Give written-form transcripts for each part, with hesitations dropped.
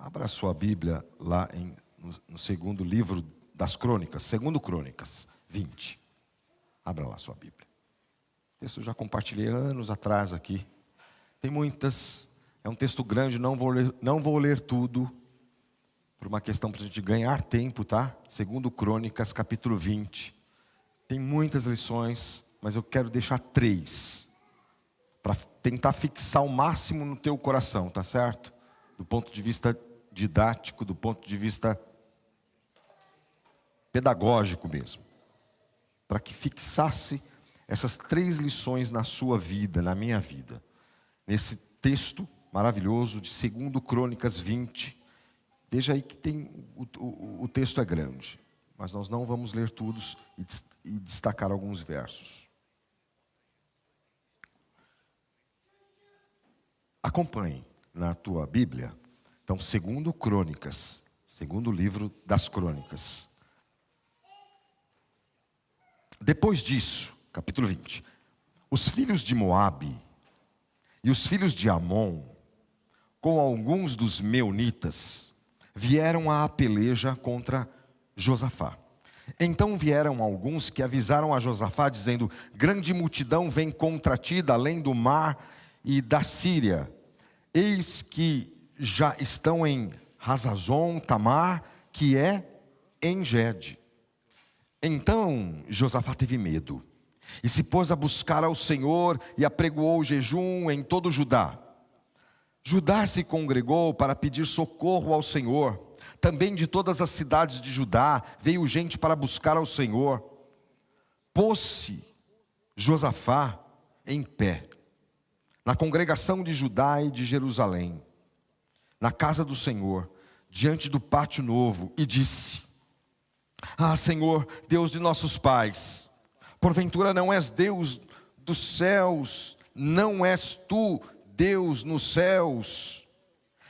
Abra a sua Bíblia lá no segundo livro das Crônicas, segundo Crônicas 20. Abra lá a sua Bíblia. Esse texto eu já compartilhei anos atrás aqui. Tem muitas, é um texto grande, não vou ler tudo, por uma questão para a gente ganhar tempo, tá? Segundo Crônicas, capítulo 20. Tem muitas lições, mas eu quero deixar 3, para tentar fixar o máximo no teu coração, tá certo? Do ponto de vista didático, do ponto de vista pedagógico mesmo. Para que fixasse essas 3 lições na sua vida, na minha vida. Nesse texto maravilhoso de 2 Crônicas 20. Veja aí que o texto é grande. Mas nós não vamos ler todos e destacar alguns versos. Acompanhe na tua Bíblia. Então, 2 Crônicas, segundo livro das Crônicas. Depois disso, capítulo 20. Os filhos de Moabe e os filhos de Amon, com alguns dos meunitas, vieram à peleja contra Josafá. Então vieram alguns que avisaram a Josafá, dizendo: grande multidão vem contra ti, da além do mar e da Síria. Eis que já estão em Hazazon Tamar, que é En-Gede. Então Josafá teve medo, e se pôs a buscar ao Senhor, e apregoou o jejum em todo Judá. Judá se congregou para pedir socorro ao Senhor. Também de todas as cidades de Judá veio gente para buscar ao Senhor. Pôs-se Josafá em pé, na congregação de Judá e de Jerusalém, na casa do Senhor, diante do pátio novo, e disse: ah, Senhor, Deus de nossos pais, porventura não és Deus dos céus, não és tu Deus nos céus,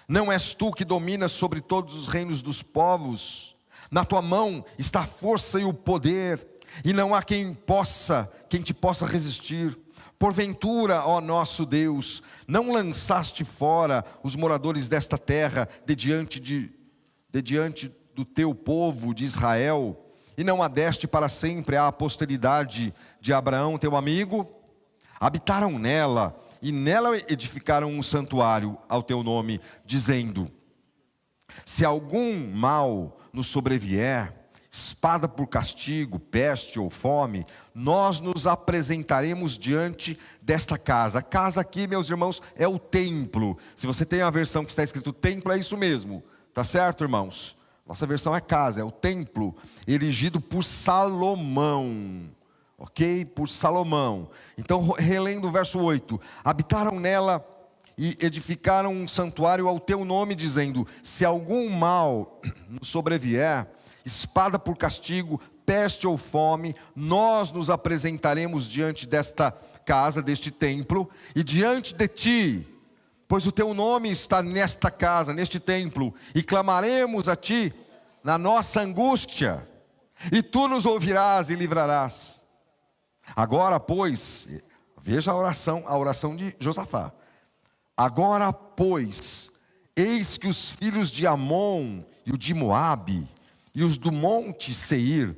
não és tu que dominas sobre todos os reinos dos povos? Na tua mão está a força e o poder, e não há quem te possa resistir. Porventura, ó nosso Deus, não lançaste fora os moradores desta terra de diante do teu povo de Israel, e não a deste para sempre à posteridade de Abraão teu amigo? Habitaram nela, e nela edificaram um santuário ao teu nome, dizendo: se algum mal nos sobrevier, espada por castigo, peste ou fome, nós nos apresentaremos diante desta casa. A casa aqui, meus irmãos, é o templo. Se você tem a versão que está escrito templo, é isso mesmo, tá certo, irmãos? Nossa versão é casa, é o templo erigido por Salomão, ok? Por Salomão. Então, relendo o verso 8: habitaram nela e edificaram um santuário ao teu nome, dizendo: se algum mal nos sobrevier, espada por castigo, peste ou fome, nós nos apresentaremos diante desta casa, deste templo, e diante de ti, pois o teu nome está nesta casa, neste templo, e clamaremos a ti na nossa angústia, e tu nos ouvirás e livrarás. Agora, pois, veja a oração de Josafá. Agora, pois, eis que os filhos de Amon e o de Moabe, e os do monte Seir,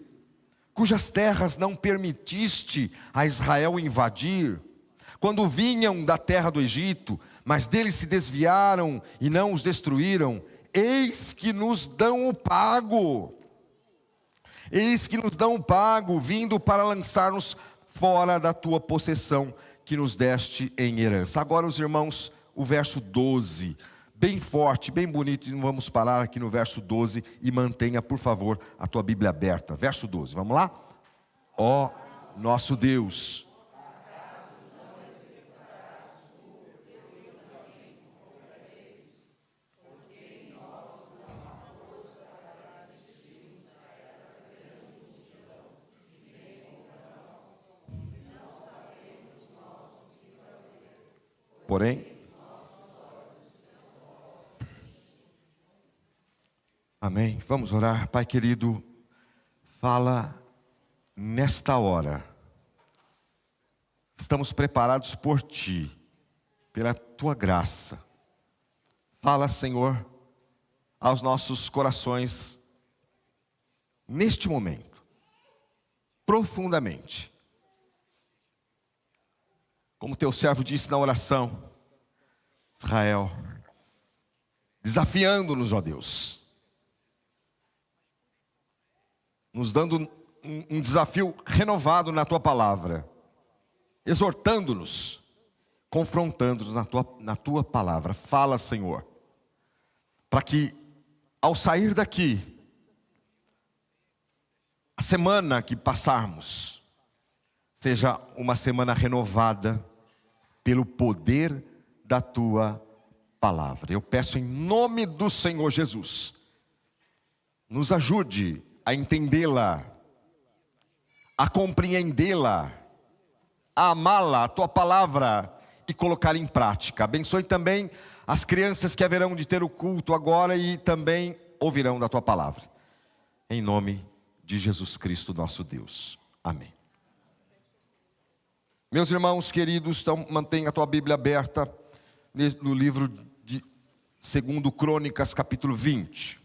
cujas terras não permitiste a Israel invadir, quando vinham da terra do Egito, mas deles se desviaram e não os destruíram, eis que nos dão o pago. Eis que nos dão o pago, vindo para lançar-nos fora da tua possessão, que nos deste em herança. Agora, os irmãos, o verso 12, bem forte, bem bonito, e vamos parar aqui no verso 12, e mantenha, por favor, a tua Bíblia aberta. Verso 12, vamos lá? Ó nosso Deus, porém, amém, vamos orar. Pai querido, fala nesta hora. Estamos preparados por Ti, pela Tua graça. Fala, Senhor, aos nossos corações neste momento, profundamente. Como teu servo disse na oração, Israel, desafiando-nos, ó Deus, nos dando um desafio renovado na tua palavra, exortando-nos, confrontando-nos na tua palavra. Fala, Senhor, para que ao sair daqui, a semana que passarmos seja uma semana renovada pelo poder da tua palavra. Eu peço em nome do Senhor Jesus, nos ajude a entendê-la, a compreendê-la, a amá-la, a tua palavra, e colocar em prática. Abençoe também as crianças que haverão de ter o culto agora e também ouvirão da tua palavra. Em nome de Jesus Cristo, nosso Deus. Amém. Meus irmãos queridos, então mantenha a tua Bíblia aberta no livro de 2 Crônicas, capítulo 20.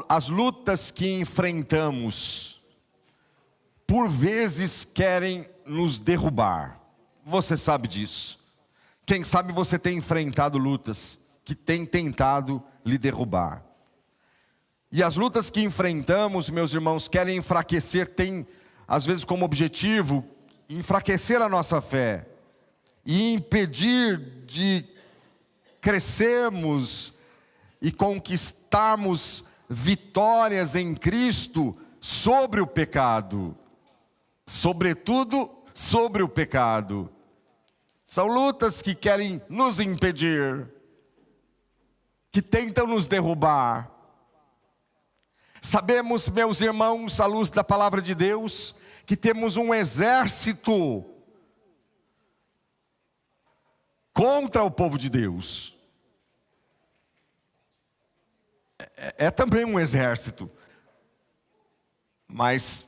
As lutas que enfrentamos, por vezes querem nos derrubar. Você sabe disso. Quem sabe você tem enfrentado lutas que têm tentado lhe derrubar. E as lutas que enfrentamos, meus irmãos, querem enfraquecer, têm às vezes como objetivo enfraquecer a nossa fé e impedir de crescermos e conquistarmos vitórias em Cristo sobre o pecado, sobretudo sobre o pecado. São lutas que querem nos impedir, que tentam nos derrubar. Sabemos, meus irmãos, à luz da palavra de Deus, que temos um exército contra o povo de Deus. É também um exército. Mas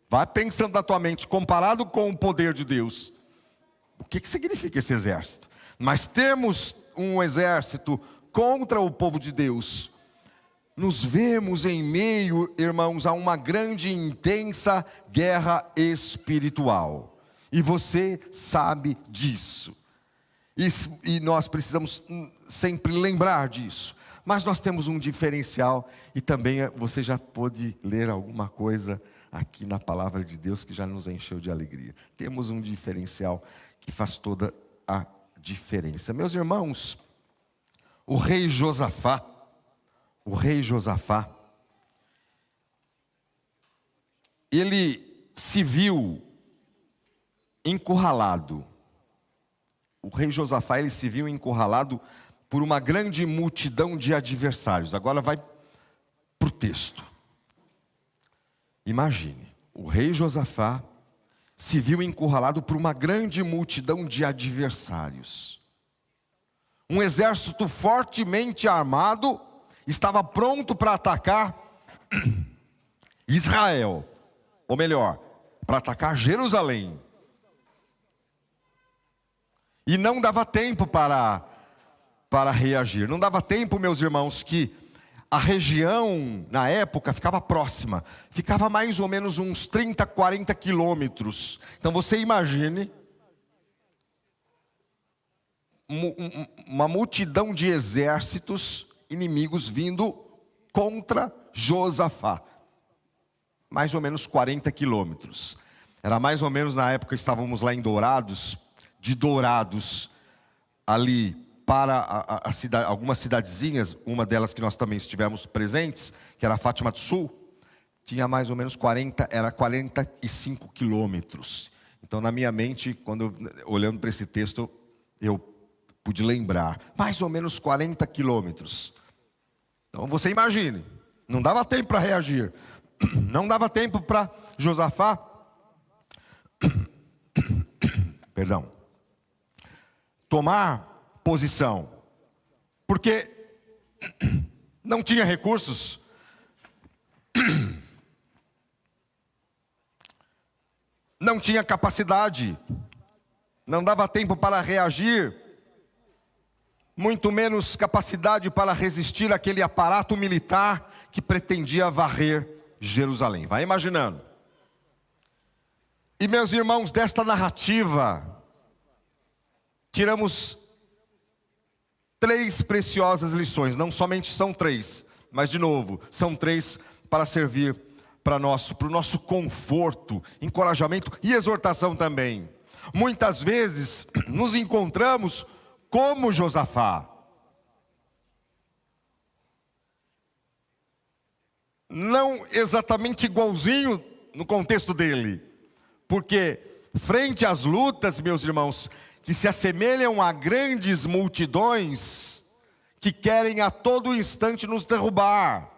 vai pensando na tua mente, comparado com o poder de Deus, o que significa esse exército? Mas temos um exército contra o povo de Deus. Nos vemos em meio, irmãos, a uma grande e intensa guerra espiritual. E você sabe disso. E nós precisamos sempre lembrar disso. Mas nós temos um diferencial, e também você já pôde ler alguma coisa aqui na palavra de Deus que já nos encheu de alegria. Temos um diferencial que faz toda a diferença. Meus irmãos, o rei Josafá, ele se viu encurralado. O rei Josafá, ele se viu encurralado por uma grande multidão de adversários. Agora vai para o texto. Imagine, o rei Josafá se viu encurralado por uma grande multidão de adversários. Um exército fortemente armado estava pronto para atacar Israel, ou melhor, para atacar Jerusalém. E não dava tempo para reagir. Não dava tempo, meus irmãos, que a região, na época, ficava próxima. Ficava mais ou menos uns 30, 40 quilômetros. Então você imagine uma multidão de exércitos inimigos vindo contra Josafá. Mais ou menos 40 quilômetros. Era mais ou menos na época, estávamos lá em Dourados, de Dourados, ali para algumas cidadezinhas, uma delas que nós também estivemos presentes, que era Fátima do Sul, tinha mais ou menos 45 quilômetros. Então na minha mente, olhando para esse texto, eu pude lembrar, mais ou menos 40 quilômetros. Então você imagine, não dava tempo para reagir, não dava tempo para Josafá, perdão, tomar posição, porque não tinha recursos, não tinha capacidade, não dava tempo para reagir. muito menos capacidade para resistir àquele aparato militar que pretendia varrer Jerusalém. Vai imaginando. E meus irmãos, desta narrativa, tiramos 3 preciosas lições. Não somente são 3, mas de novo, são 3 para servir para o nosso conforto, encorajamento e exortação também. Muitas vezes nos encontramos como Josafá. Não exatamente igualzinho no contexto dele. Porque frente às lutas, meus irmãos, que se assemelham a grandes multidões que querem a todo instante nos derrubar,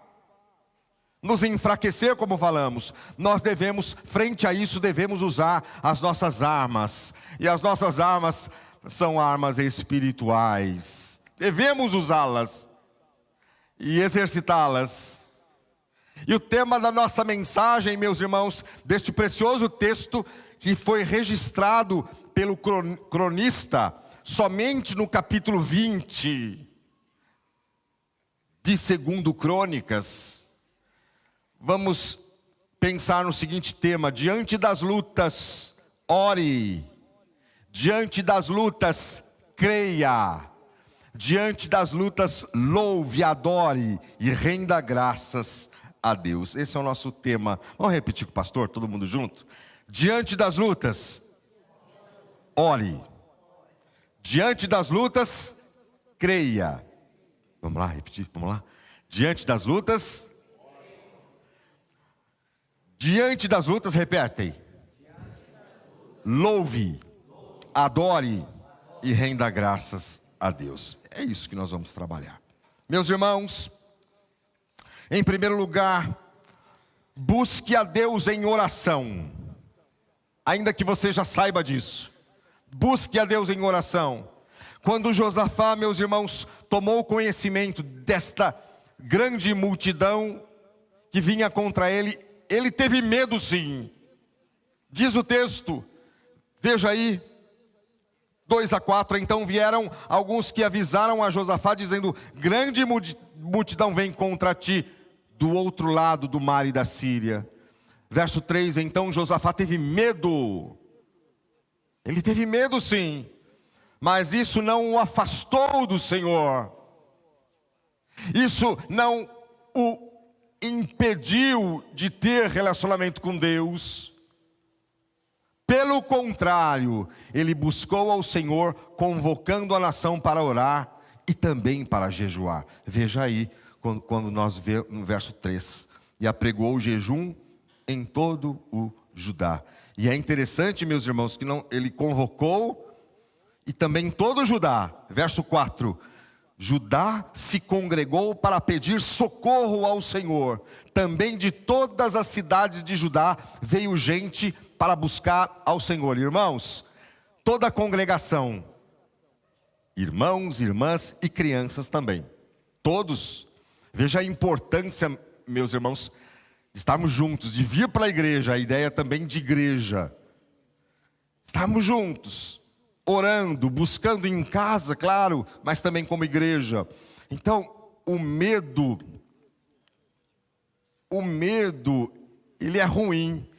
nos enfraquecer, como falamos, nós devemos, frente a isso, devemos usar as nossas armas. E as nossas armas são armas espirituais. Devemos usá-las e exercitá-las. E o tema da nossa mensagem, meus irmãos, deste precioso texto que foi registrado pelo cronista somente no capítulo 20 de 2 Crônicas, vamos pensar no seguinte tema: diante das lutas, ore; diante das lutas, creia; diante das lutas, louve, adore e renda graças a Deus. Esse é o nosso tema. Vamos repetir com o pastor, todo mundo junto? Diante das lutas, ore; diante das lutas, creia. Vamos lá, repetir, vamos lá. Diante das lutas, diante das lutas, repetem. Louve, adore e renda graças a Deus. É isso que nós vamos trabalhar. Meus irmãos, em primeiro lugar, busque a Deus em oração. Ainda que você já saiba disso, busque a Deus em oração. Quando Josafá, meus irmãos, tomou conhecimento desta grande multidão que vinha contra ele, ele teve medo, sim. Diz o texto, veja aí, 2-4, então vieram alguns que avisaram a Josafá, dizendo: grande multidão vem contra ti, do outro lado do mar e da Síria. Verso 3, então Josafá teve medo. Ele teve medo, sim, mas isso não o afastou do Senhor. Isso não o impediu de ter relacionamento com Deus. Pelo contrário, ele buscou ao Senhor, convocando a nação para orar e também para jejuar. Veja aí, quando nós vemos no verso 3, e apregou o jejum em todo o Judá. E é interessante, meus irmãos, que ele convocou e também todo o Judá. Verso 4, Judá se congregou para pedir socorro ao Senhor. Também de todas as cidades de Judá veio gente para buscar ao Senhor. Irmãos, toda a congregação, irmãos, irmãs e crianças também, todos. Veja a importância, meus irmãos, de estarmos juntos, de vir para a igreja, a ideia também de igreja. Estarmos juntos, orando, buscando em casa, claro, mas também como igreja. Então, o medo, ele é ruim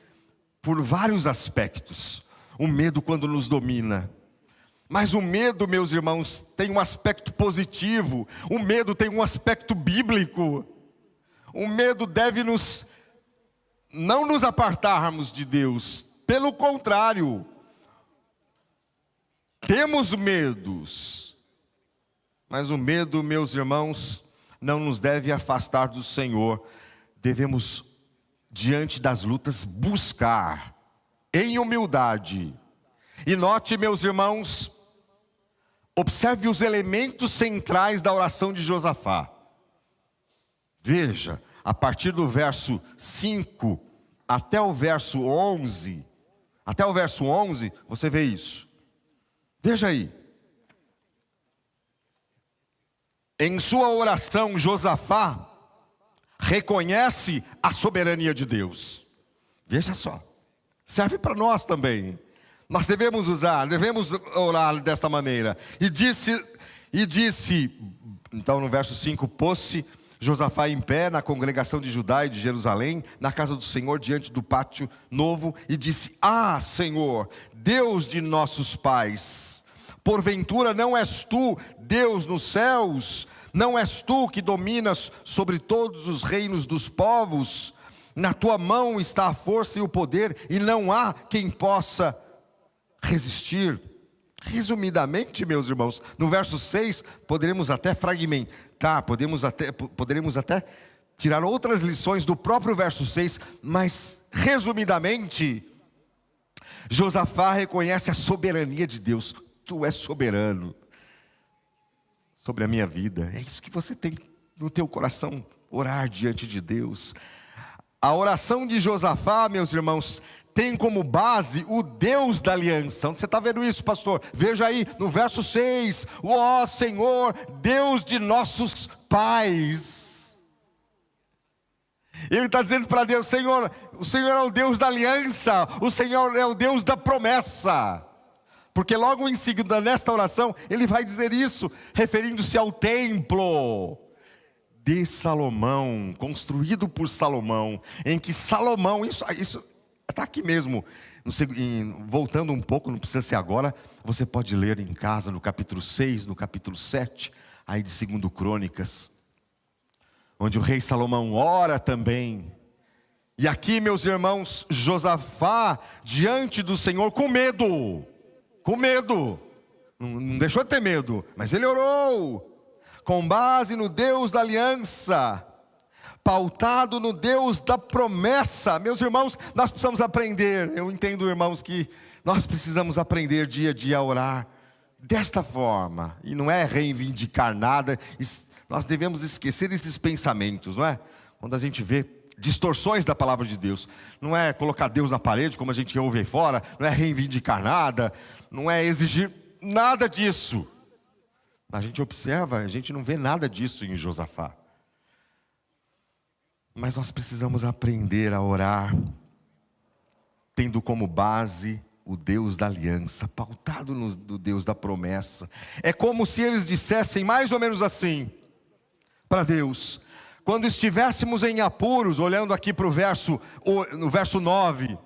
por vários aspectos. O medo quando nos domina. Mas o medo, meus irmãos, tem um aspecto positivo. O medo tem um aspecto bíblico. O medo deve não nos apartarmos de Deus. Pelo contrário, temos medos. Mas o medo, meus irmãos, não nos deve afastar do Senhor. Devemos, diante das lutas, buscar em humildade. E note, meus irmãos, observe os elementos centrais da oração de Josafá. Veja, a partir do verso 5 até o verso 11, você vê isso. Veja aí. Em sua oração, Josafá reconhece a soberania de Deus. Veja só, serve para nós também. Nós devemos orar desta maneira. E disse E disse, então no verso 5, pôs-se Josafá em pé na congregação de Judá e de Jerusalém, na casa do Senhor, diante do pátio novo, e disse: Ah, Senhor, Deus de nossos pais, porventura não és tu Deus nos céus? Não és tu que dominas sobre todos os reinos dos povos? Na tua mão está a força e o poder, e não há quem possa resistir. Resumidamente, meus irmãos, no verso 6, poderemos até fragmentar, poderemos até tirar outras lições do próprio verso 6, mas, resumidamente, Josafá reconhece a soberania de Deus. Tu és soberano sobre a minha vida. É isso que você tem no teu coração, orar diante de Deus. A oração de Josafá, meus irmãos, tem como base o Deus da aliança. Onde você está vendo isso, pastor? Veja aí no verso 6. Ó Senhor, Deus de nossos pais. Ele está dizendo para Deus: Senhor, o Senhor é o Deus da aliança, o Senhor é o Deus da promessa. Porque logo em seguida, nesta oração, ele vai dizer isso, referindo-se ao templo de Salomão, construído por Salomão, em que Salomão, isso está aqui mesmo, voltando um pouco, não precisa ser agora, você pode ler em casa no capítulo 6, no capítulo 7, aí de 2 Crônicas, onde o rei Salomão ora também. E aqui, meus irmãos, Josafá, diante do Senhor, com medo, não deixou de ter medo, mas ele orou, com base no Deus da aliança, pautado no Deus da promessa. Meus irmãos, nós precisamos aprender. Eu entendo, irmãos, que nós precisamos aprender dia a dia a orar desta forma. E não é reivindicar nada. Nós devemos esquecer esses pensamentos, não é? Quando a gente vê distorções da palavra de Deus, não é colocar Deus na parede, como a gente ouve aí fora, não é reivindicar nada, não é exigir nada disso. A gente observa, a gente não vê nada disso em Josafá. Mas nós precisamos aprender a orar, tendo como base o Deus da aliança, pautado no Deus da promessa. É como se eles dissessem mais ou menos assim para Deus: quando estivéssemos em apuros, olhando aqui para no verso 9,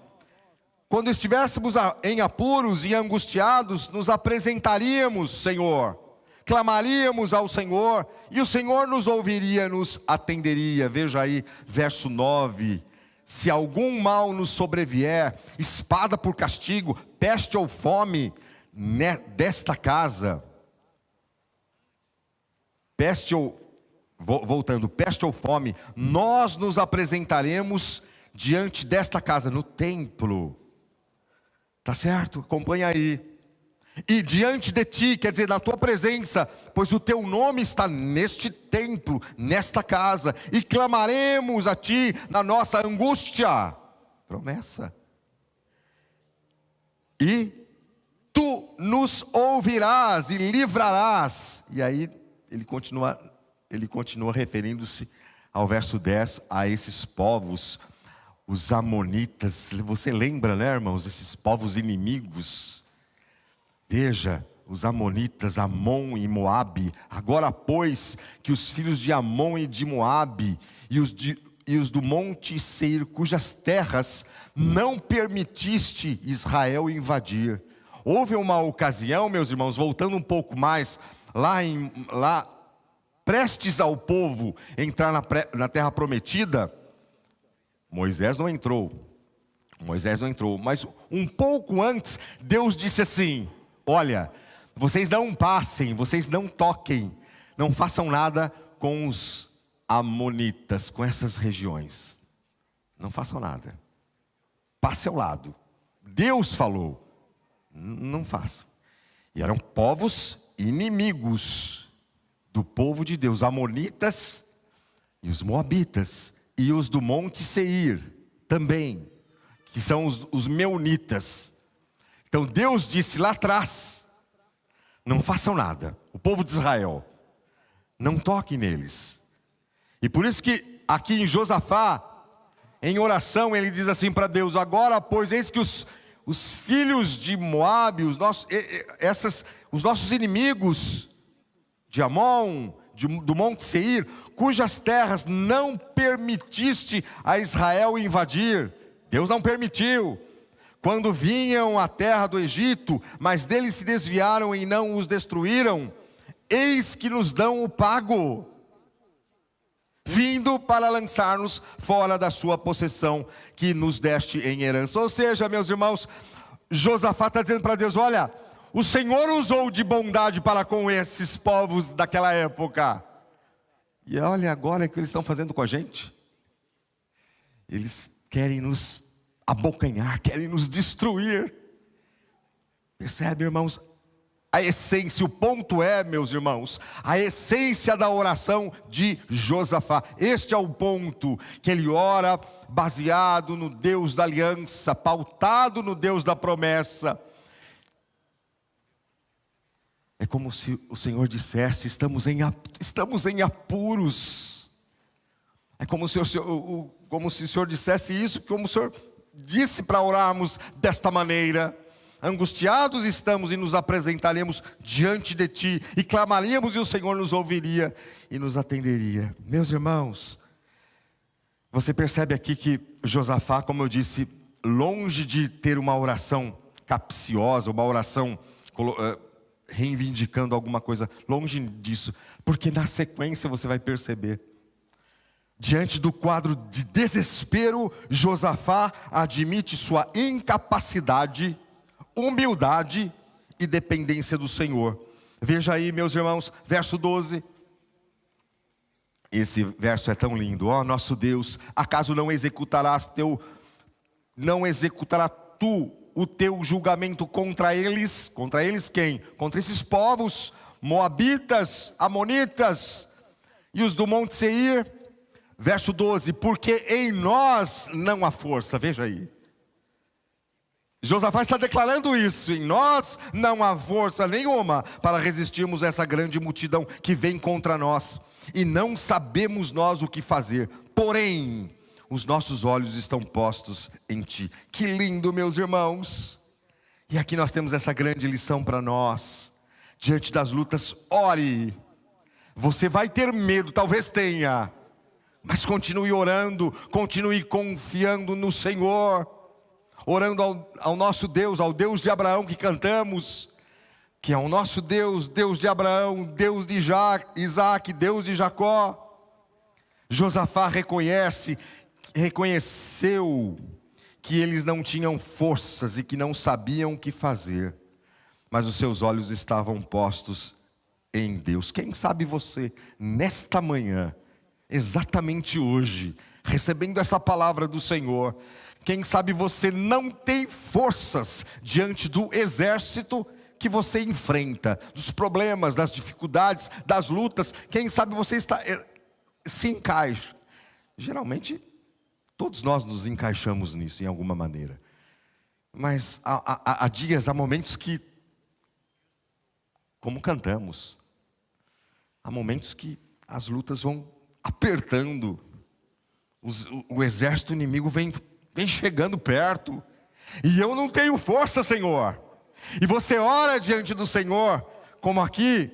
quando estivéssemos em apuros e angustiados, nos apresentaríamos, Senhor, clamaríamos ao Senhor, e o Senhor nos ouviria, nos atenderia. Veja aí, verso 9: se algum mal nos sobrevier, espada por castigo, peste ou fome, desta casa, peste ou fome, nós nos apresentaremos diante desta casa, no templo. Tá certo? Acompanha aí. E diante de ti, quer dizer, na tua presença, pois o teu nome está neste templo, nesta casa, e clamaremos a ti na nossa angústia. Promessa. E tu nos ouvirás e livrarás. E aí ele continua referindo-se ao verso 10, a esses povos, os amonitas. Você lembra, né, irmãos, esses povos inimigos? Veja, os amonitas, Amon e Moabe. Agora, pois, que os filhos de Amon e de Moabe e os do monte Seir, cujas terras não permitiste Israel invadir. Houve uma ocasião, meus irmãos, voltando um pouco mais, lá prestes ao povo entrar na terra prometida, Moisés não entrou, mas um pouco antes, Deus disse assim: olha, vocês não passem, vocês não toquem, não façam nada com os amonitas, com essas regiões. Não façam nada. Passe ao lado. Deus falou, não façam. E eram povos inimigos do povo de Deus, amonitas e os moabitas, e os do monte Seir também, que são os meunitas. Então Deus disse lá atrás: não façam nada, o povo de Israel, não toquem neles. E por isso que aqui em Josafá, em oração, ele diz assim para Deus: agora, pois, eis que os filhos de Moabe, os nossos inimigos, de Amon, do Monte Seir, cujas terras não permitiste a Israel invadir. Deus não permitiu. Quando vinham à terra do Egito, mas deles se desviaram e não os destruíram, eis que nos dão o pago, vindo para lançar-nos fora da sua possessão, que nos deste em herança. Ou seja, meus irmãos, Josafá está dizendo para Deus: olha, o Senhor usou de bondade para com esses povos daquela época, e olha agora o que eles estão fazendo com a gente. Eles querem nos abocanhar, querem nos destruir. Percebe, irmãos? A essência, o ponto é, meus irmãos, a essência da oração de Josafá. Este é o ponto, que ele ora baseado no Deus da aliança, pautado no Deus da promessa. É como se o Senhor dissesse: estamos em apuros. É como se o Senhor dissesse isso, como o Senhor disse para orarmos desta maneira. Angustiados estamos e nos apresentaremos diante de Ti, e clamaríamos e o Senhor nos ouviria e nos atenderia. Meus irmãos, você percebe aqui que Josafá, como eu disse, longe de ter uma oração capciosa, uma oração reivindicando alguma coisa, longe disso, porque na sequência você vai perceber, diante do quadro de desespero, Josafá admite sua incapacidade, humildade e dependência do Senhor. Veja aí, meus irmãos, verso 12. Esse verso é tão lindo. Ó nosso Deus, acaso não executarás tu o teu julgamento contra eles? Contra eles quem? Contra esses povos, moabitas, amonitas e os do Monte Seir. Verso 12, porque em nós não há força. Veja aí, Josafá está declarando isso: em nós não há força nenhuma para resistirmos a essa grande multidão que vem contra nós, e não sabemos nós o que fazer, porém os nossos olhos estão postos em Ti. Que lindo, meus irmãos! E aqui nós temos essa grande lição para nós. Diante das lutas, ore. Você vai ter medo, talvez tenha, mas continue orando, continue confiando no Senhor, orando ao nosso Deus, ao Deus de Abraão que cantamos, que é o nosso Deus, Deus de Abraão, Deus de Isaac, Deus de Jacó. Josafá reconheceu que eles não tinham forças e que não sabiam o que fazer, mas os seus olhos estavam postos em Deus. Quem sabe você, nesta manhã, exatamente hoje, recebendo essa palavra do Senhor, quem sabe você não tem forças diante do exército que você enfrenta, dos problemas, das dificuldades, das lutas. Quem sabe você se encaixa. Geralmente, todos nós nos encaixamos nisso, em alguma maneira. Mas há dias, há momentos que, como cantamos, há momentos que as lutas vão apertando, o exército inimigo vem chegando perto, e eu não tenho força, Senhor. E você ora diante do Senhor, como aqui,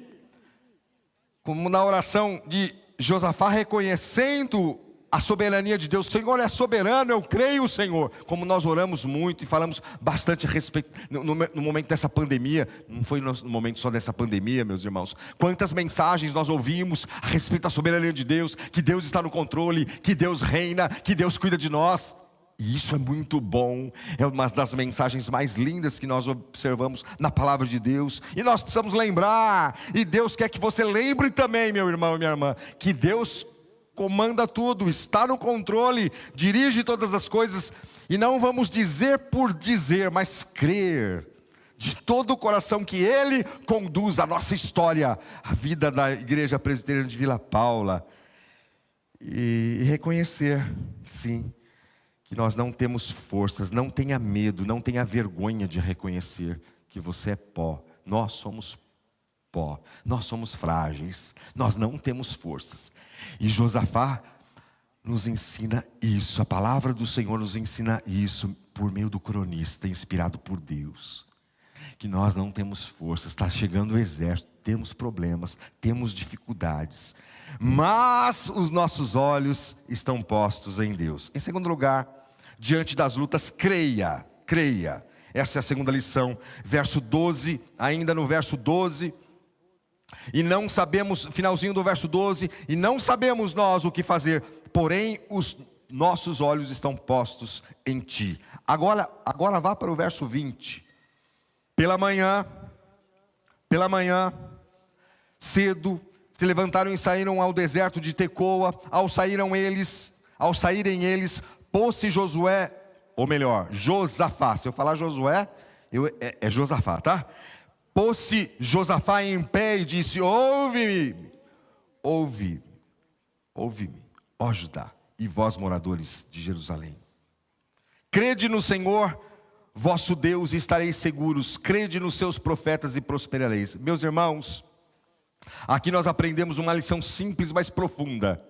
como na oração de Josafá, reconhecendo a soberania de Deus. O Senhor é soberano, eu creio, Senhor. Como nós oramos muito e falamos bastante a respeito, no momento dessa pandemia, não foi no momento só dessa pandemia, meus irmãos. Quantas mensagens nós ouvimos a respeito da soberania de Deus, que Deus está no controle, que Deus reina, que Deus cuida de nós. E isso é muito bom, é uma das mensagens mais lindas que nós observamos na palavra de Deus. E nós precisamos lembrar, e Deus quer que você lembre também, meu irmão e minha irmã, que Deus comanda tudo, está no controle, dirige todas as coisas. E não vamos dizer por dizer, mas crer de todo o coração que Ele conduz a nossa história, a vida da Igreja Presbiteriana de Vila Paula. E reconhecer, sim, que nós não temos forças. Não tenha medo, não tenha vergonha de reconhecer que você é pó. Nós somos pó, nós somos frágeis, nós não temos forças. E Josafá nos ensina isso, a palavra do Senhor nos ensina isso, por meio do cronista, inspirado por Deus. Que nós não temos forças, está chegando o exército, temos problemas, temos dificuldades, mas os nossos olhos estão postos em Deus. Em segundo lugar, diante das lutas, creia. Essa é a segunda lição. Verso 12, ainda no verso 12. E não sabemos, finalzinho do verso 12, e não sabemos nós o que fazer, porém os nossos olhos estão postos em ti. Agora vá para o verso 20. Pela manhã, cedo, se levantaram e saíram ao deserto de Tecoa. Ao saírem eles, pôs-se Josué, ou melhor, Josafá. Se eu falar Josué, é Josafá, tá? Pôs-se Josafá em pé e disse: ouve-me, ó Judá, e vós moradores de Jerusalém. Crede no Senhor vosso Deus e estareis seguros. Crede nos seus profetas e prosperareis. Meus irmãos, aqui nós aprendemos uma lição simples, mas profunda.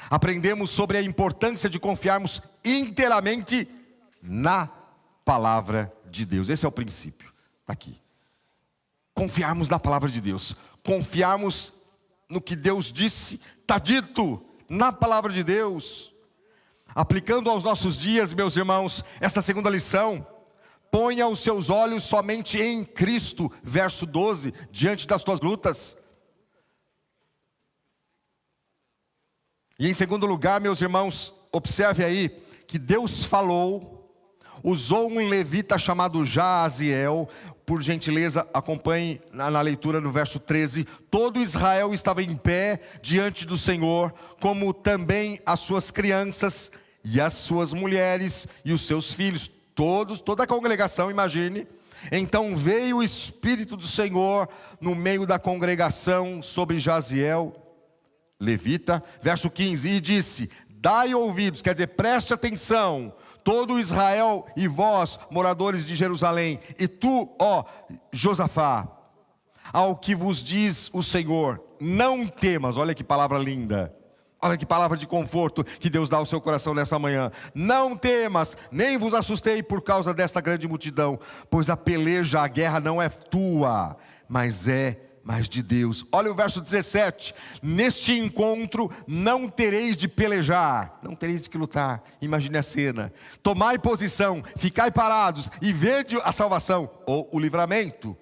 Aprendemos sobre a importância de confiarmos inteiramente na palavra de Deus. Esse é o princípio, está aqui. Confiarmos na palavra de Deus, confiarmos no que Deus disse, está dito na palavra de Deus. Aplicando aos nossos dias, meus irmãos, esta segunda lição: ponha os seus olhos somente em Cristo, verso 12, diante das tuas lutas. E em segundo lugar, meus irmãos, observe aí, que Deus falou, usou um levita chamado Jaaziel. Por gentileza, acompanhe na leitura no verso 13. Todo Israel estava em pé diante do Senhor, como também as suas crianças, e as suas mulheres, e os seus filhos, toda a congregação, imagine. Então veio o Espírito do Senhor no meio da congregação sobre Jaaziel, levita, verso 15, e disse: dai ouvidos, quer dizer, preste atenção, todo Israel e vós, moradores de Jerusalém, e tu, ó Josafá, ao que vos diz o Senhor, não temas. Olha que palavra linda, olha que palavra de conforto que Deus dá ao seu coração nessa manhã. Não temas, nem vos assustei por causa desta grande multidão, pois a peleja, a guerra não é tua, mas de Deus. Olha o verso 17: neste encontro não tereis de pelejar, não tereis de lutar. Imagine a cena: tomai posição, ficai parados e vede a salvação, ou o livramento,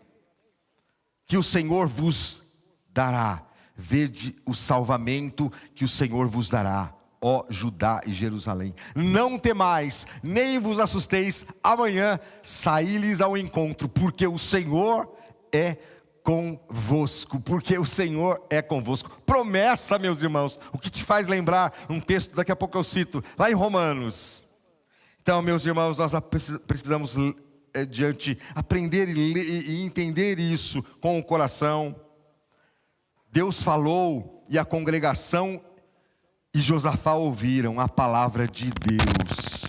que o Senhor vos dará. Vede o salvamento que o Senhor vos dará, ó Judá e Jerusalém. Não temais, nem vos assusteis. Amanhã saí-lhes ao encontro, porque o Senhor é convosco. Porque o Senhor é convosco. Promessa, meus irmãos. O que te faz lembrar um texto, daqui a pouco eu cito, lá em Romanos. Então, meus irmãos, nós precisamos aprender e entender isso com o coração. Deus falou e a congregação e Josafá ouviram a palavra de Deus.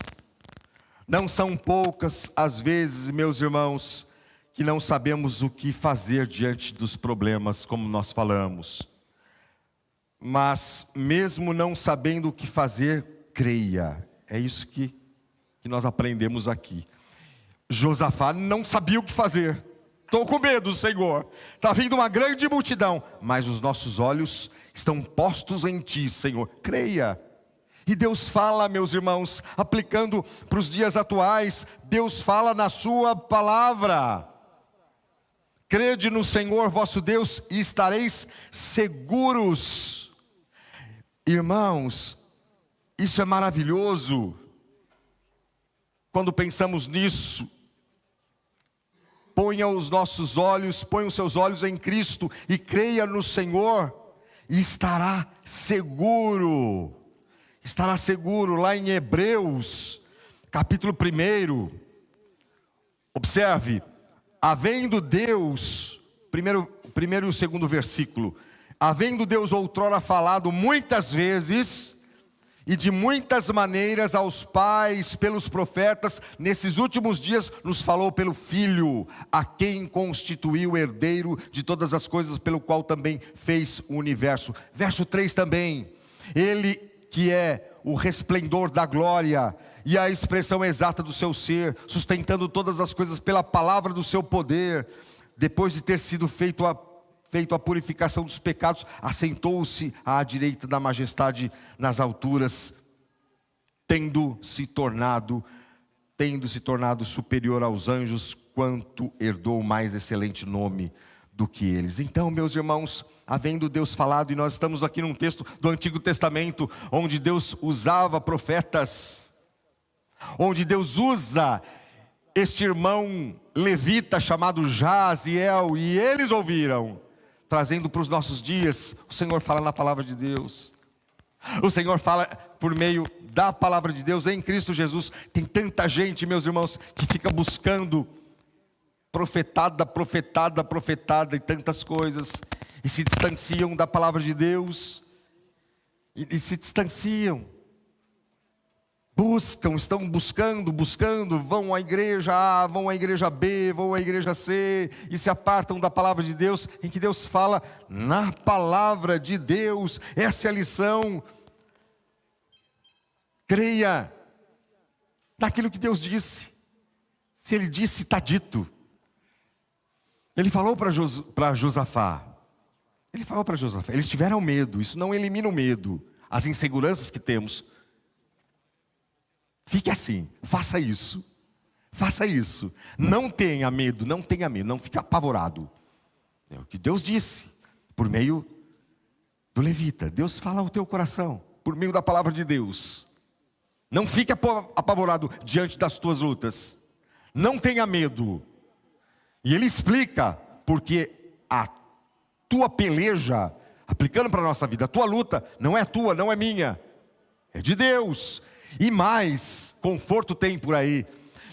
Não são poucas as vezes, meus irmãos, que não sabemos o que fazer diante dos problemas, como nós falamos. Mas mesmo não sabendo o que fazer, creia. É isso que nós aprendemos aqui. Josafá não sabia o que fazer. Estou com medo, Senhor. Está vindo uma grande multidão, mas os nossos olhos estão postos em Ti, Senhor. Creia. E Deus fala, meus irmãos, aplicando para os dias atuais, Deus fala na sua palavra. Crede no Senhor vosso Deus e estareis seguros. Irmãos, isso é maravilhoso. Quando pensamos nisso, ponha os seus olhos em Cristo e creia no Senhor, e estará seguro. Estará seguro. Lá em Hebreus, capítulo 1, observe: havendo Deus, primeiro e o segundo versículo, havendo Deus outrora falado muitas vezes e de muitas maneiras aos pais pelos profetas, nesses últimos dias nos falou pelo Filho, a quem constituiu herdeiro de todas as coisas, pelo qual também fez o universo. Verso 3 também: ele que é o resplendor da glória e a expressão exata do seu ser, sustentando todas as coisas pela palavra do seu poder, depois de ter sido feito feito a purificação dos pecados, assentou-se à direita da majestade nas alturas, tendo se tornado superior aos anjos, quanto herdou mais excelente nome do que eles. Então, meus irmãos, havendo Deus falado, e nós estamos aqui num texto do Antigo Testamento, onde Deus usava profetas, onde Deus usa este irmão levita chamado Jaziel, e eles ouviram, trazendo para os nossos dias. O Senhor fala na palavra de Deus, o Senhor fala por meio da palavra de Deus em Cristo Jesus. Tem tanta gente, meus irmãos, que fica buscando profetada e tantas coisas, e se distanciam da palavra de Deus, e se distanciam, estão buscando, vão à igreja A, vão à igreja B, vão à igreja C, e se apartam da palavra de Deus, em que Deus fala na palavra de Deus. Essa é a lição. Creia naquilo que Deus disse. Se Ele disse, está dito. Ele falou para Josafá. Eles tiveram medo. Isso não elimina o medo, as inseguranças que temos. Fique assim, faça isso. Não tenha medo, não fique apavorado. É o que Deus disse, por meio do levita. Deus fala ao teu coração, por meio da palavra de Deus. Não fique apavorado diante das tuas lutas. Não tenha medo. E ele explica, porque a tua peleja, aplicando para a nossa vida, a tua luta não é tua, não é minha, é de Deus. E mais conforto tem por aí.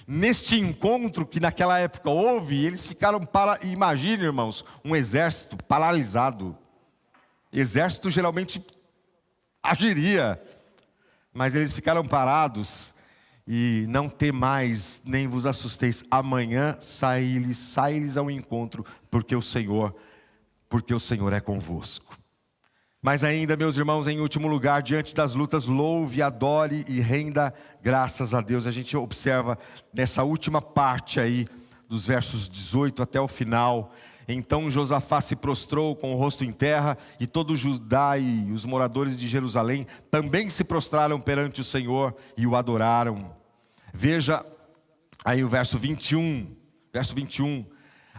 Neste encontro que naquela época houve, eles ficaram imagine, irmãos, um exército paralisado. Exército geralmente agiria, mas eles ficaram parados. E não temais, nem vos assusteis, amanhã sai-lhes ao encontro, porque o Senhor é convosco. Mas ainda, meus irmãos, em último lugar, diante das lutas, louve, adore e renda graças a Deus. A gente observa nessa última parte aí, dos versos 18 até o final. Então Josafá se prostrou com o rosto em terra, e todo Judá e os moradores de Jerusalém também se prostraram perante o Senhor e o adoraram. Veja aí o verso 21.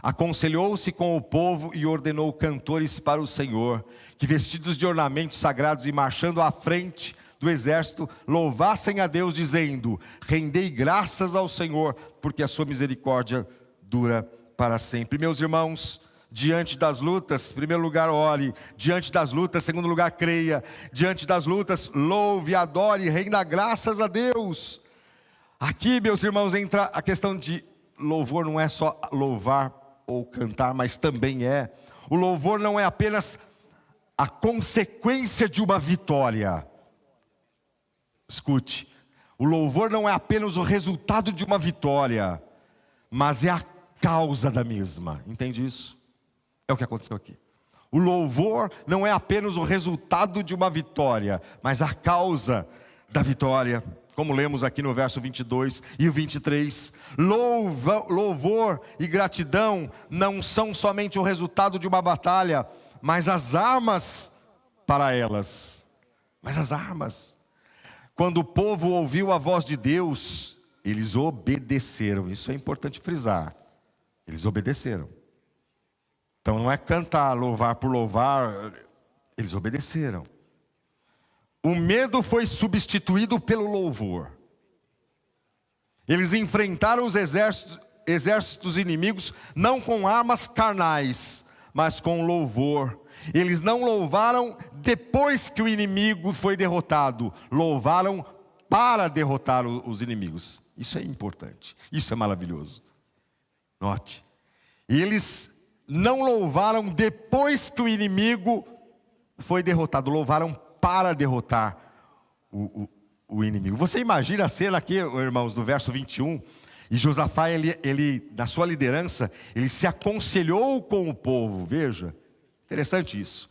Aconselhou-se com o povo e ordenou cantores para o Senhor, que vestidos de ornamentos sagrados e marchando à frente do exército, louvassem a Deus, dizendo: rendei graças ao Senhor, porque a sua misericórdia dura para sempre. Meus irmãos, diante das lutas, em primeiro lugar ore, diante das lutas, em segundo lugar creia, diante das lutas louve, adore, renda graças a Deus. Aqui, meus irmãos, entra a questão de louvor. Não é só louvar ou cantar, mas também o louvor não é apenas a consequência de uma vitória. Escute, o louvor não é apenas o resultado de uma vitória, mas é a causa da mesma. Entende isso? É o que aconteceu aqui. O louvor não é apenas o resultado de uma vitória, mas a causa da vitória. Como lemos aqui no verso 22 e o 23. Louvor e gratidão não são somente o resultado de uma batalha, mas as armas para elas. Quando o povo ouviu a voz de Deus, eles obedeceram. Isso é importante frisar. Eles obedeceram. Então não é cantar, louvar por louvar. Eles obedeceram. O medo foi substituído pelo louvor. Eles enfrentaram os exércitos inimigos não com armas carnais, mas com louvor. Eles não louvaram depois que o inimigo foi derrotado, louvaram para derrotar os inimigos. Isso é importante, isso é maravilhoso. Note, eles não louvaram depois que o inimigo foi derrotado, louvaram para derrotar o inimigo. Você imagina a cena aqui, irmãos, no verso 21, e Josafá, ele na sua liderança, ele se aconselhou com o povo. Veja, interessante isso.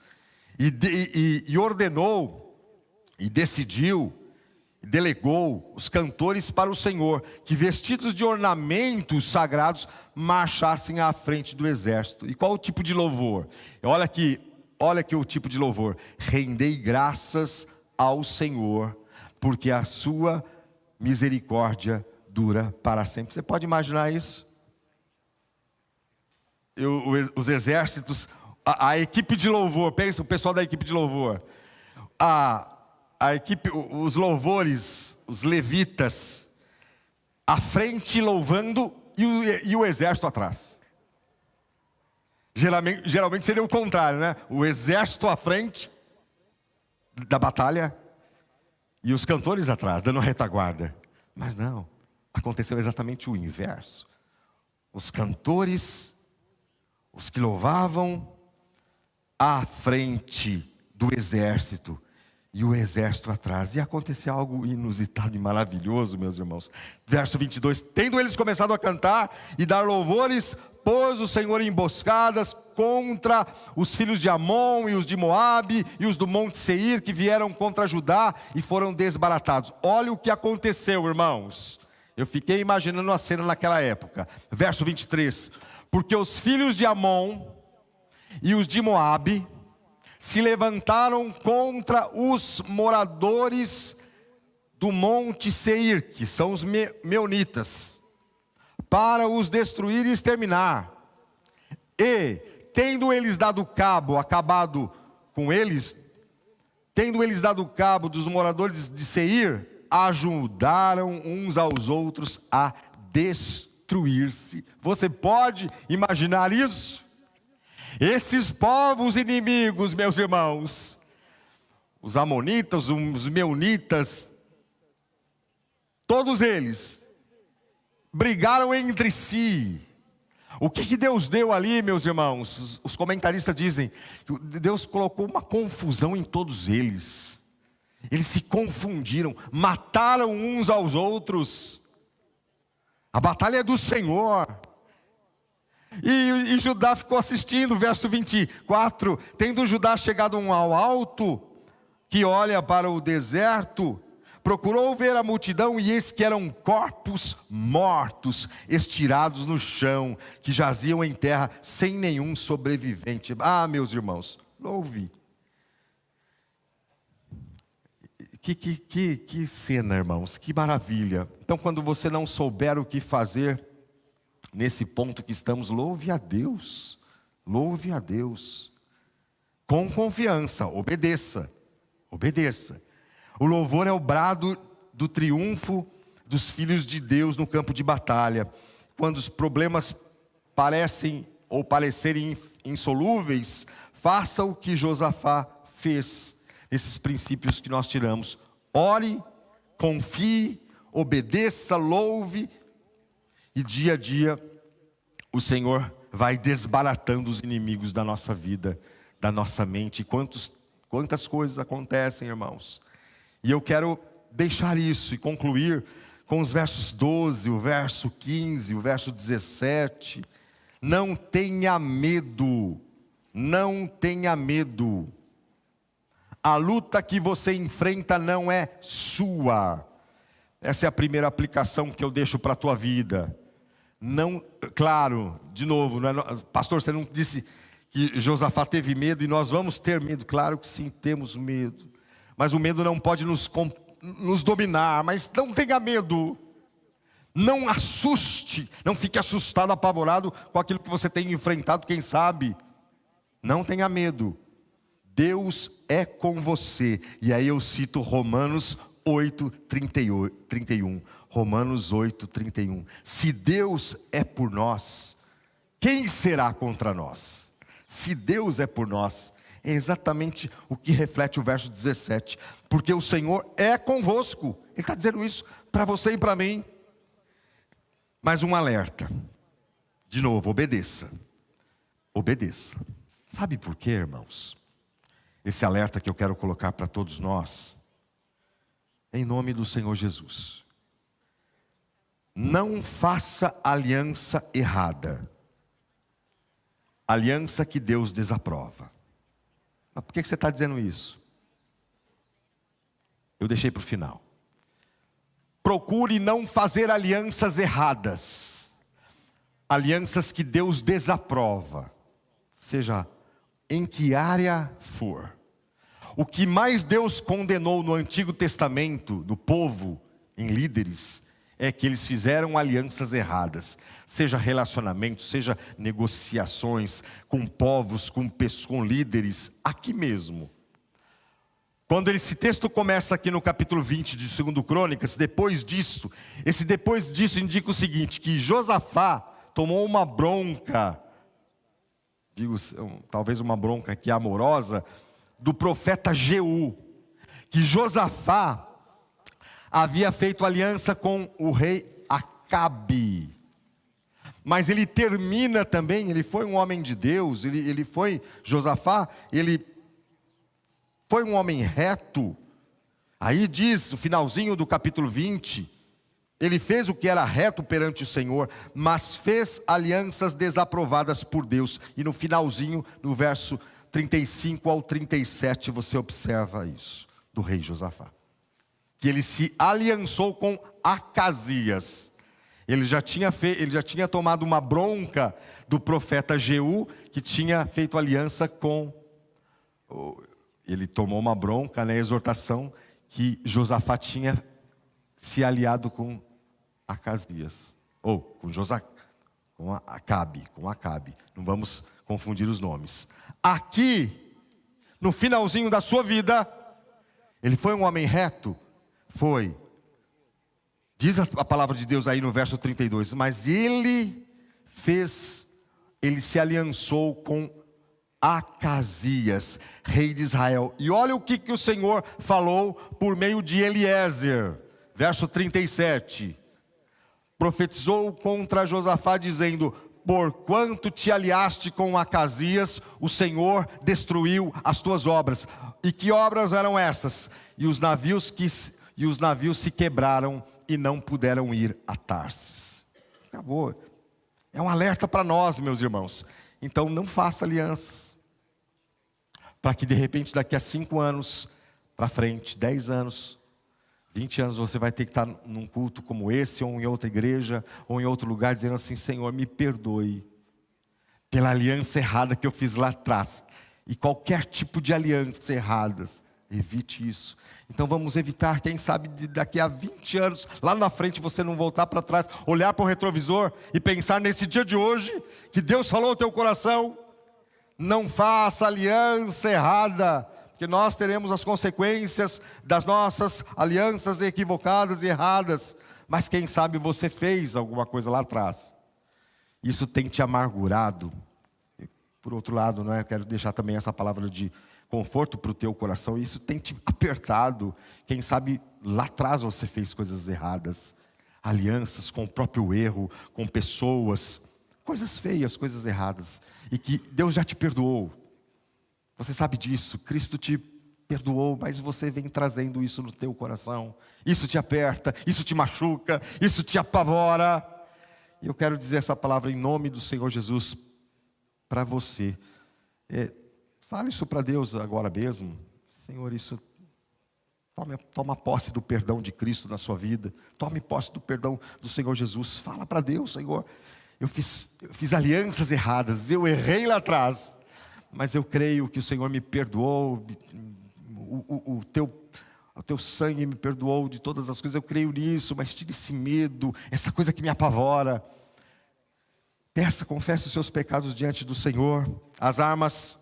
E ordenou, e decidiu delegou os cantores para o Senhor, que vestidos de ornamentos sagrados, marchassem à frente do exército. E qual o tipo de louvor? Olha aqui o tipo de louvor: rendei graças ao Senhor, porque a sua misericórdia dura para sempre. Você pode imaginar isso? Os exércitos, a equipe de louvor, pensa, o pessoal da equipe de louvor, a equipe, os louvores, os levitas, à frente louvando e o exército atrás. Geralmente seria o contrário, né? O exército à frente da batalha e os cantores atrás, dando retaguarda. Mas não, aconteceu exatamente o inverso. Os cantores, os que louvavam, à frente do exército e o exército atrás. E aconteceu algo inusitado e maravilhoso, meus irmãos. Verso 22: tendo eles começado a cantar e dar louvores, pôs o Senhor emboscadas contra os filhos de Amon e os de Moabe e os do monte Seir, que vieram contra Judá e foram desbaratados. Olha o que aconteceu, irmãos. Eu fiquei imaginando a cena naquela época. Verso 23: porque os filhos de Amon e os de Moabe se levantaram contra os moradores do monte Seir, que são os meunitas, para os destruir e exterminar. E, tendo eles dado cabo, acabado com eles, tendo eles dado cabo dos moradores de Seir, ajudaram uns aos outros a destruir-se. Você pode imaginar isso? Esses povos inimigos, meus irmãos, os amonitas, os meunitas, todos eles brigaram entre si. O que Deus deu ali, meus irmãos? Os comentaristas dizem que Deus colocou uma confusão em todos eles. Eles se confundiram, mataram uns aos outros. A batalha é do Senhor. E Judá ficou assistindo. Verso 24: tendo Judá chegado ao alto, que olha para o deserto, procurou ver a multidão, e eis que eram corpos mortos, estirados no chão, que jaziam em terra, sem nenhum sobrevivente. Ah, meus irmãos, louve. Que cena, irmãos, que maravilha. Então, quando você não souber o que fazer, nesse ponto que estamos, louve a Deus, com confiança, obedeça. O louvor é o brado do triunfo dos filhos de Deus no campo de batalha. Quando os problemas parecerem insolúveis, faça o que Josafá fez. Esses princípios que nós tiramos: ore, confie, obedeça, louve. E dia a dia o Senhor vai desbaratando os inimigos da nossa vida, da nossa mente. Quantas coisas acontecem, irmãos. E eu quero deixar isso e concluir com os versos 12, o verso 15, o verso 17. Não tenha medo, não tenha medo. A luta que você enfrenta não é sua. Essa é a primeira aplicação que eu deixo para a tua vida. Não, claro, de novo, não é, pastor, você não disse que Josafá teve medo e nós vamos ter medo? Claro que sim, temos medo. Mas o medo não pode nos dominar. Mas não tenha medo. Não assuste. Não fique assustado, apavorado com aquilo que você tem enfrentado, quem sabe. Não tenha medo. Deus é com você. E aí eu cito Romanos 8:31. Romanos 8:31. Se Deus é por nós, quem será contra nós? Se Deus é por nós, é exatamente o que reflete o verso 17. Porque o Senhor é convosco. Ele está dizendo isso para você e para mim. Mais um alerta. De novo, obedeça. Obedeça. Sabe por quê, irmãos? Esse alerta que eu quero colocar para todos nós, em nome do Senhor Jesus. Não faça aliança errada. Aliança que Deus desaprova. Mas por que você está dizendo isso? Eu deixei para o final. procure não fazer alianças erradas, alianças que Deus desaprova, seja em que área for. O que mais Deus condenou no Antigo Testamento, do povo, em líderes, é que eles fizeram alianças erradas, seja relacionamentos, seja negociações com povos, com líderes, aqui mesmo. Quando esse texto começa aqui no capítulo 20 de 2 Crônicas, depois disso indica o seguinte, que Josafá tomou uma bronca, talvez uma bronca aqui amorosa, do profeta Jeú, que Josafá havia feito aliança com o rei Acabe. Mas ele termina também, ele foi um homem de Deus, Josafá, ele foi um homem reto. Aí diz, o finalzinho do capítulo 20, ele fez o que era reto perante o Senhor, mas fez alianças desaprovadas por Deus. E no finalzinho, no verso 35 ao 37, você observa isso, do rei Josafá. Que ele se aliançou com Acasias. Ele já tinha tomado uma bronca do profeta Jeú, que tinha feito aliança com... Ele tomou uma bronca, exortação, que Josafá tinha se aliado com Acasias. Ou com Acabe. Não vamos confundir os nomes. Aqui, no finalzinho da sua vida, ele foi um homem reto? Foi. Diz a palavra de Deus aí no verso 32, mas ele se aliançou com Acasias, rei de Israel. E olha o que o Senhor falou por meio de Eliezer, verso 37. Profetizou contra Josafá dizendo: porquanto te aliaste com Acasias, o Senhor destruiu as tuas obras. E que obras eram essas? E os navios se quebraram e não puderam ir a Tarsis. Acabou. É um alerta para nós, meus irmãos. Então não faça alianças, para que de repente daqui a 5 anos para frente, 10 anos, 20 anos, você vai ter que estar num culto como esse, ou em outra igreja, ou em outro lugar, dizendo assim: Senhor, me perdoe pela aliança errada que eu fiz lá atrás. E qualquer tipo de aliança errada, evite isso. Então vamos evitar, quem sabe daqui a 20 anos, lá na frente você não voltar para trás, olhar para o retrovisor e pensar nesse dia de hoje, que Deus falou ao teu coração. Não faça aliança errada, porque nós teremos as consequências das nossas alianças equivocadas e erradas. Mas quem sabe você fez alguma coisa lá atrás, isso tem te amargurado. Por outro lado, eu quero deixar também essa palavra de conforto para o teu coração. Isso tem te apertado. Quem sabe lá atrás você fez coisas erradas, alianças com o próprio erro, com pessoas, coisas feias, coisas erradas, e que Deus já te perdoou. Você sabe disso, Cristo te perdoou, mas você vem trazendo isso no teu coração. Isso te aperta, isso te machuca, isso te apavora. E eu quero dizer essa palavra em nome do Senhor Jesus para você. Fale isso para Deus agora mesmo. Senhor, isso, toma posse do perdão de Cristo na sua vida. Tome posse do perdão do Senhor Jesus. Fala para Deus: Senhor, eu fiz alianças erradas, eu errei lá atrás, mas eu creio que o Senhor me perdoou, o teu sangue me perdoou de todas as coisas. Eu creio nisso, mas tire esse medo, essa coisa que me apavora. Confesse os seus pecados diante do Senhor. As armas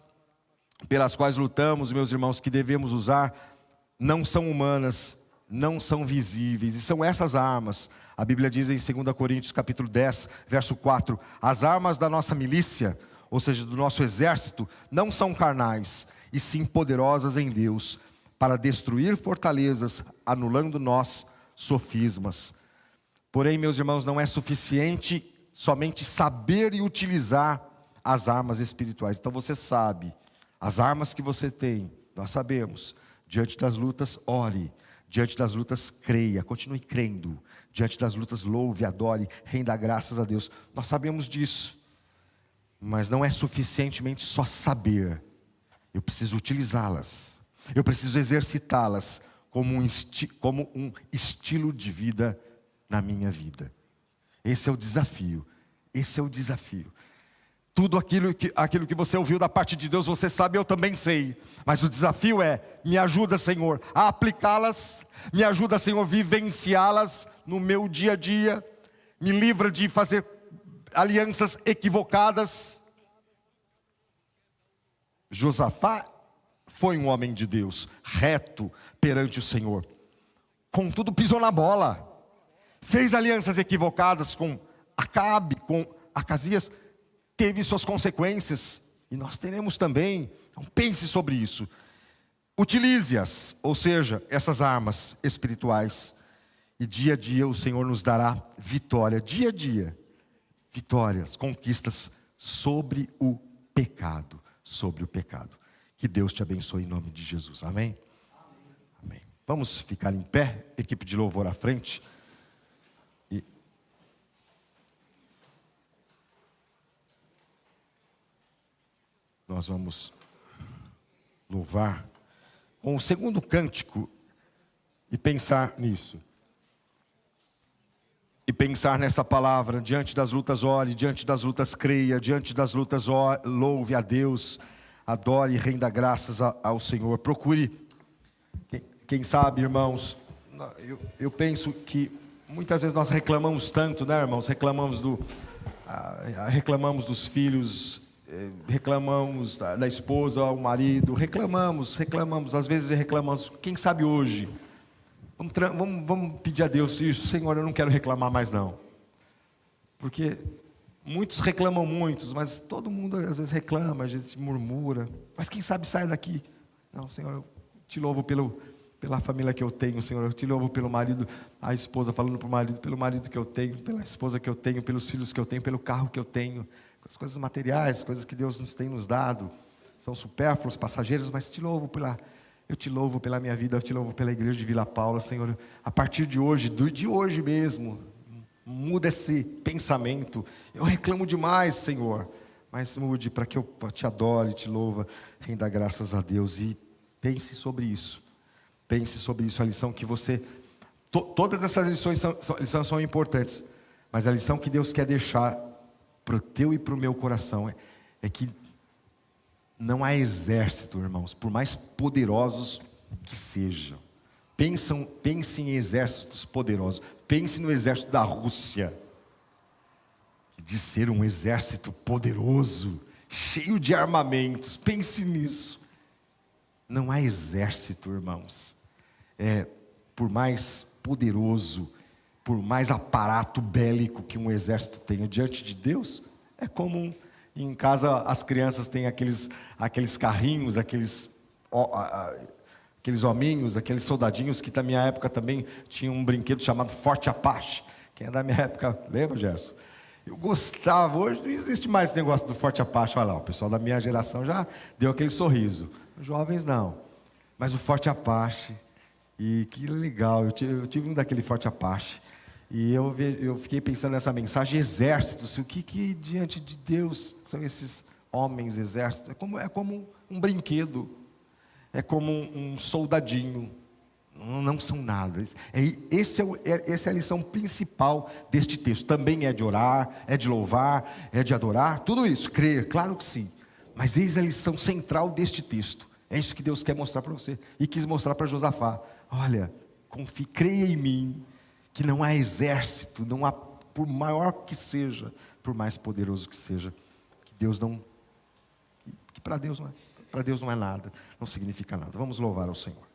pelas quais lutamos, meus irmãos, que devemos usar, não são humanas, não são visíveis, e são essas armas. A Bíblia diz em 2 Coríntios capítulo 10, verso 4, as armas da nossa milícia, ou seja, do nosso exército, não são carnais, e sim poderosas em Deus, para destruir fortalezas, anulando nós sofismas. Porém, meus irmãos, não é suficiente somente saber e utilizar as armas espirituais. Então você sabe, as armas que você tem, nós sabemos. Diante das lutas, ore. Diante das lutas, creia, continue crendo. Diante das lutas, louve, adore, renda graças a Deus. Nós sabemos disso, mas não é suficientemente só saber. Eu preciso utilizá-las, eu preciso exercitá-las, como um estilo de vida na minha vida. Esse é o desafio. Esse é o desafio. Tudo aquilo que você ouviu da parte de Deus, você sabe, eu também sei. Mas o desafio é, me ajuda, Senhor, a aplicá-las. Me ajuda, Senhor, a vivenciá-las no meu dia a dia. Me livra de fazer alianças equivocadas. Josafá foi um homem de Deus, reto perante o Senhor. Contudo, pisou na bola. Fez alianças equivocadas com Acabe, com Acasias. Teve suas consequências. E nós teremos também. Então pense sobre isso. Utilize-as, ou seja, essas armas espirituais. E dia a dia o Senhor nos dará vitória. Dia a dia, vitórias, conquistas sobre o pecado. Sobre o pecado. Que Deus te abençoe em nome de Jesus. Amém? Amém. Vamos ficar em pé, equipe de louvor à frente. E nós vamos louvar com o segundo cântico e pensar nisso. E pensar nessa palavra, diante das lutas ore, diante das lutas creia, diante das lutas louve a Deus, adore e renda graças ao Senhor. Procure, quem sabe, irmãos, eu penso que muitas vezes nós reclamamos tanto, né, irmãos? Reclamamos dos filhos, reclamamos da esposa, ao marido, reclamamos, às vezes reclamamos. Quem sabe hoje, vamos pedir a Deus isso, Senhor, eu não quero reclamar mais não. Porque muitos reclamam muitos, mas todo mundo às vezes reclama, às vezes murmura. Mas quem sabe sai daqui. Não, Senhor, eu te louvo pela família que eu tenho, Senhor. Eu te louvo pelo marido, a esposa falando para o marido, pelo marido que eu tenho, pela esposa que eu tenho, pelos filhos que eu tenho, pelo carro que eu tenho. As coisas materiais, coisas que Deus tem nos dado. São supérfluos, passageiros, mas eu te louvo pela minha vida, eu te louvo pela igreja de Vila Paula, Senhor. A partir de hoje, de hoje mesmo, muda esse pensamento. Eu reclamo demais, Senhor, mas mude para que eu te adore, te louva, renda graças a Deus. E pense sobre isso. Pense sobre isso, a lição que você... Todas essas lições são importantes, mas a lição que Deus quer deixar para o teu e para o meu coração é que não há exército, irmãos, por mais poderosos que sejam. Pense em exércitos poderosos. Pense no exército da Rússia, de ser um exército poderoso, cheio de armamentos. Pense nisso. Não há exército, irmãos, por mais poderoso, por mais aparato bélico que um exército tenha diante de Deus, é como em casa as crianças têm aqueles carrinhos, aqueles hominhos, aqueles soldadinhos que na minha época também tinha um brinquedo chamado Forte Apache. Quem é da minha época, lembra, Gerson? Eu gostava. Hoje não existe mais esse negócio do Forte Apache. Olha lá, o pessoal da minha geração já deu aquele sorriso. Os jovens não. Mas o Forte Apache, e que legal, eu tive um daquele Forte Apache. E eu fiquei pensando nessa mensagem, exércitos, o que diante de Deus são esses homens, exércitos? É como um brinquedo, é como um soldadinho, não são nada. Essa é a lição principal deste texto. Também é de orar, é de louvar, é de adorar, tudo isso, crer, claro que sim. Mas eis a lição central deste texto. É isso que Deus quer mostrar para você, e quis mostrar para Josafá. Olha, confie, creia em mim, que não há exército, não há, por maior que seja, por mais poderoso que seja, que para Deus não é nada, não significa nada. Vamos louvar ao Senhor.